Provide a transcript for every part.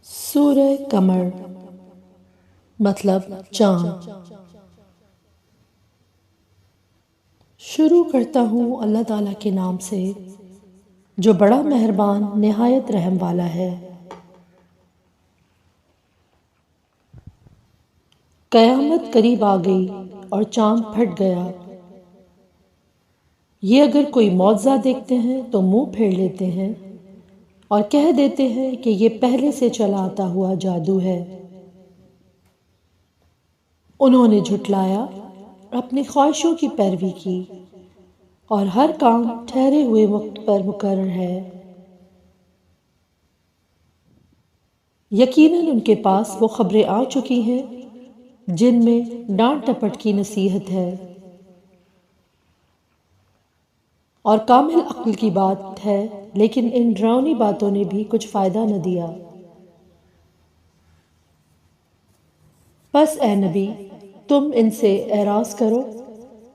سورہ قمر مطلب چاند۔ شروع کرتا ہوں اللہ تعالیٰ کے نام سے جو بڑا مہربان نہایت رحم والا ہے۔ قیامت قریب آ گئی اور چاند پھٹ گیا۔ یہ اگر کوئی معجزہ دیکھتے ہیں تو منہ پھیر لیتے ہیں اور کہہ دیتے ہیں کہ یہ پہلے سے چلا آتا ہوا جادو ہے۔ انہوں نے جھٹلایا، اپنی خواہشوں کی پیروی کی اور ہر کام ٹھہرے ہوئے وقت پر مقرر ہے۔ یقیناً ان کے پاس وہ خبریں آ چکی ہیں جن میں ڈانٹ ٹپٹ کی نصیحت ہے اور کامل عقل کی بات ہے، لیکن ان ڈراؤنی باتوں نے بھی کچھ فائدہ نہ دیا۔ پس اے نبی، تم ان سے اعراض کرو۔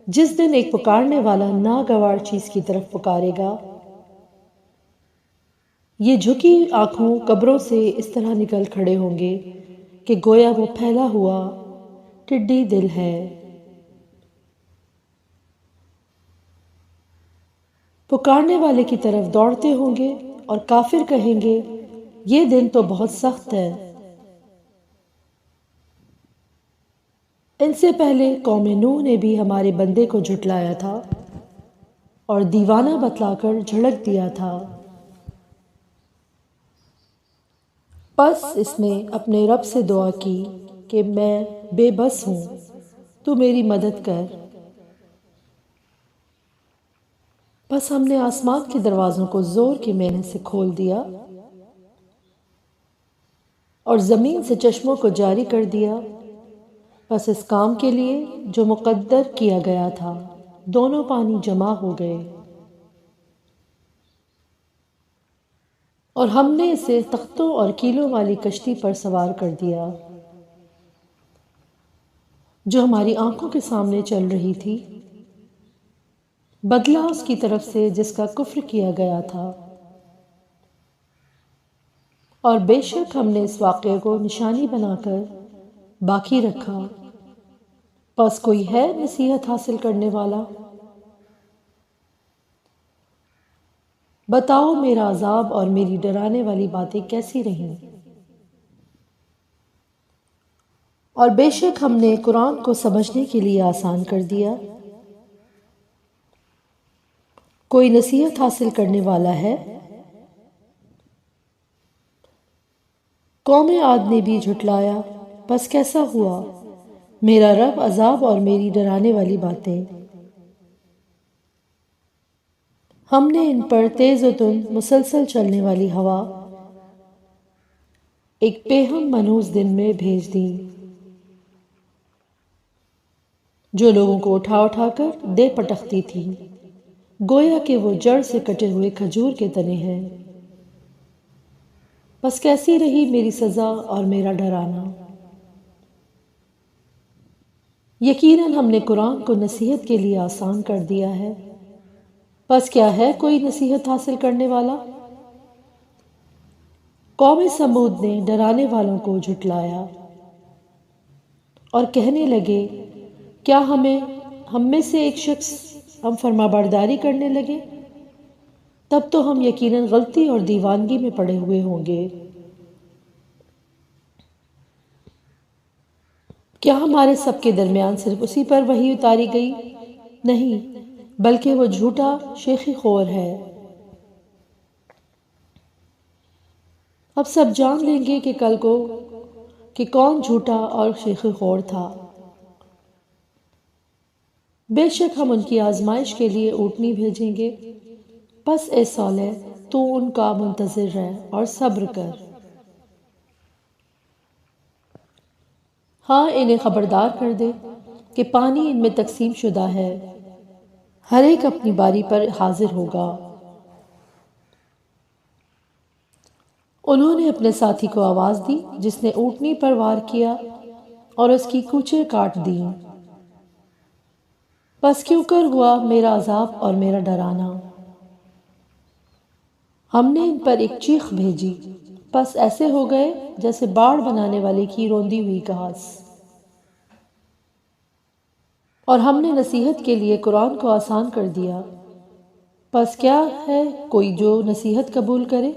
جس دن ایک پکارنے والا ناگوار چیز کی طرف پکارے گا، یہ جھکی آنکھوں قبروں سے اس طرح نکل کھڑے ہوں گے کہ گویا وہ پھیلا ہوا ٹڈی دل ہے۔ پکارنے والے کی طرف دوڑتے ہوں گے اور کافر کہیں گے یہ دن تو بہت سخت ہے۔ ان سے پہلے قوم نوح نے بھی ہمارے بندے کو جھٹلایا تھا اور دیوانہ بتلا کر جھڑک دیا تھا۔ پس اس نے اپنے رب سے دعا کی کہ میں بے بس ہوں، تو میری مدد کر۔ پس ہم نے آسمان کے دروازوں کو زور کی محنت سے کھول دیا اور زمین سے چشموں کو جاری کر دیا۔ پس اس کام کے لیے جو مقدر کیا گیا تھا دونوں پانی جمع ہو گئے، اور ہم نے اسے تختوں اور کیلوں والی کشتی پر سوار کر دیا جو ہماری آنکھوں کے سامنے چل رہی تھی، بدلہ اس کی طرف سے جس کا کفر کیا گیا تھا۔ اور بے شک ہم نے اس واقعے کو نشانی بنا کر باقی رکھا۔ پس کوئی ہے نصیحت حاصل کرنے والا؟ بتاؤ میرا عذاب اور میری ڈرانے والی باتیں کیسی رہیں۔ اور بے شک ہم نے قرآن کو سمجھنے کے لیے آسان کر دیا۔ کوئی نصیحت حاصل کرنے والا ہے؟ قوم عاد نے بھی جھٹلایا، پس کیسا ہوا میرا رب عذاب اور میری ڈرانے والی باتیں۔ ہم نے ان پر تیز و تند مسلسل چلنے والی ہوا ایک پیہم منحوس دن میں بھیج دی جو لوگوں کو اٹھا اٹھا کر دے پٹکتی تھی، گویا کہ وہ جڑ سے کٹے ہوئے کھجور کے تنے ہیں۔ پس کیسی رہی میری سزا اور میرا ڈرانا؟ یقیناً ہم نے قرآن کو نصیحت کے لیے آسان کر دیا ہے۔ پس کیا ہے کوئی نصیحت حاصل کرنے والا؟ قوم سمود نے ڈرانے والوں کو جھٹلایا اور کہنے لگے کیا ہم میں سے ایک شخص ہم فرما برداری کرنے لگے، تب تو ہم یقیناً غلطی اور دیوانگی میں پڑے ہوئے ہوں گے۔ کیا ہمارے سب کے درمیان صرف اسی پر وحی اتاری گئی؟ نہیں، بلکہ وہ جھوٹا شیخی خور ہے۔ اب سب جان لیں گے کہ کل کو کہ کون جھوٹا اور شیخی خور تھا۔ بے شک ہم ان کی آزمائش کے لیے اونٹنی بھیجیں گے، پس اے صالح تو ان کا منتظر رہ اور صبر کر۔ ہاں انہیں خبردار کر دے کہ پانی ان میں تقسیم شدہ ہے، ہر ایک اپنی باری پر حاضر ہوگا۔ انہوں نے اپنے ساتھی کو آواز دی جس نے اونٹنی پر وار کیا اور اس کی کوچیں کاٹ دیں۔ پس کیوں کر ہوا میرا عذاب اور میرا ڈرانا؟ ہم نے ان پر ایک چیخ بھیجی بس ایسے ہو گئے جیسے باڑ بنانے والے کی روندی ہوئی گھاس۔ اور ہم نے نصیحت کے لیے قرآن کو آسان کر دیا، پس کیا ہے کوئی جو نصیحت قبول کرے؟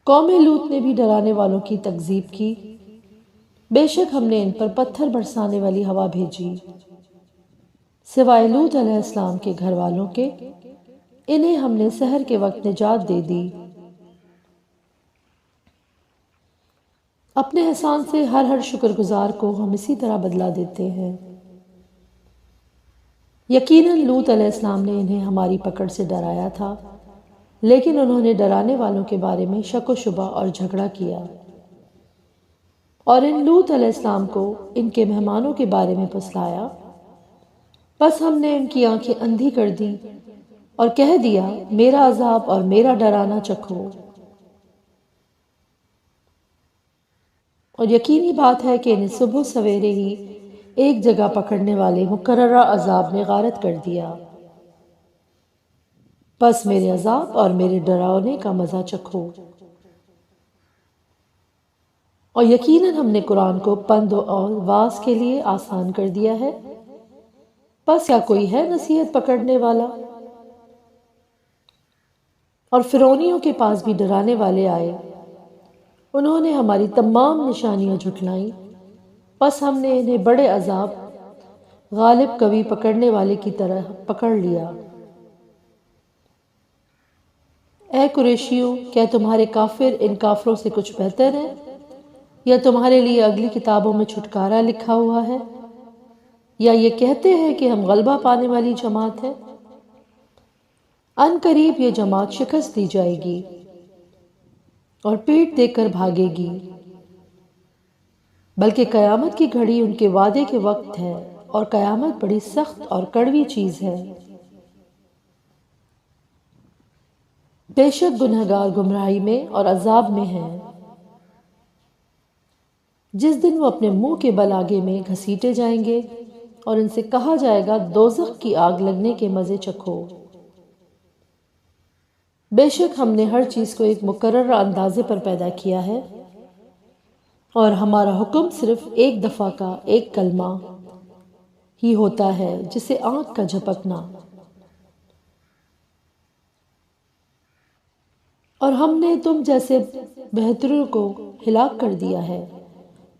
قوم لوط نے بھی ڈرانے والوں کی تکذیب کی۔ بے شک ہم نے ان پر پتھر برسانے والی ہوا بھیجی، سوائے لوط علیہ السلام کے گھر والوں کے، انہیں ہم نے سحر کے وقت نجات دے دی۔ اپنے احسان سے ہر شکر گزار کو ہم اسی طرح بدلہ دیتے ہیں۔ یقیناً لوط علیہ السلام نے انہیں ہماری پکڑ سے ڈرایا تھا، لیکن انہوں نے ڈرانے والوں کے بارے میں شک و شبہ اور جھگڑا کیا، اور ان لوط علیہ السلام کو ان کے مہمانوں کے بارے میں پھسلایا۔ بس ہم نے ان کی آنکھیں اندھی کر دیں اور کہہ دیا میرا عذاب اور میرا ڈرانا چکھو۔ اور یقینی بات ہے کہ انہیں صبح سویرے ہی ایک جگہ پکڑنے والے مقررہ عذاب نے غارت کر دیا۔ بس میرے عذاب اور میرے ڈرانے کا مزہ چکھو۔ اور یقیناً ہم نے قرآن کو پند اور واعظ کے لیے آسان کر دیا ہے، بس کیا کوئی ہے نصیحت پکڑنے والا؟ اور فرعونیوں کے پاس بھی ڈرانے والے آئے، انہوں نے ہماری تمام نشانیاں جھٹلائیں، بس ہم نے انہیں بڑے عذاب غالب قوی پکڑنے والے کی طرح پکڑ لیا۔ اے قریشیوں، کیا تمہارے کافر ان کافروں سے کچھ بہتر ہیں، یا تمہارے لیے اگلی کتابوں میں چھٹکارا لکھا ہوا ہے، یا یہ کہتے ہیں کہ ہم غلبہ پانے والی جماعت ہے؟ ان قریب یہ جماعت شکست دی جائے گی اور پیٹ دے کر بھاگے گی، بلکہ قیامت کی گھڑی ان کے وعدے کے وقت ہے، اور قیامت بڑی سخت اور کڑوی چیز ہے۔ بے شک گنہگار گمراہی میں اور عذاب میں ہیں، جس دن وہ اپنے منہ کے بل آگے میں گھسیٹے جائیں گے، اور ان سے کہا جائے گا دوزخ کی آگ لگنے کے مزے چکھو۔ بے شک ہم نے ہر چیز کو ایک مقررہ اندازے پر پیدا کیا ہے، اور ہمارا حکم صرف ایک دفعہ کا ایک کلمہ ہی ہوتا ہے، جسے آنکھ کا جھپکنا۔ اور ہم نے تم جیسے بہتروں کو ہلاک کر دیا ہے،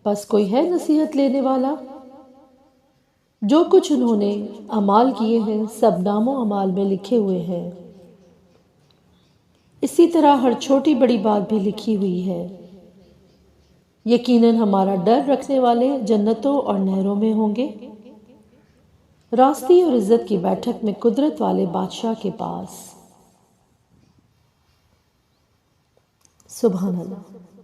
بس کوئی ہے نصیحت لینے والا؟ جو کچھ انہوں نے اعمال کیے ہیں سب نام و اعمال میں لکھے ہوئے ہیں، اسی طرح ہر چھوٹی بڑی بات بھی لکھی ہوئی ہے۔ یقیناً ہمارا ڈر رکھنے والے جنتوں اور نہروں میں ہوں گے، راستی اور عزت کی بیٹھک میں قدرت والے بادشاہ کے پاس۔ سبحان اللہ۔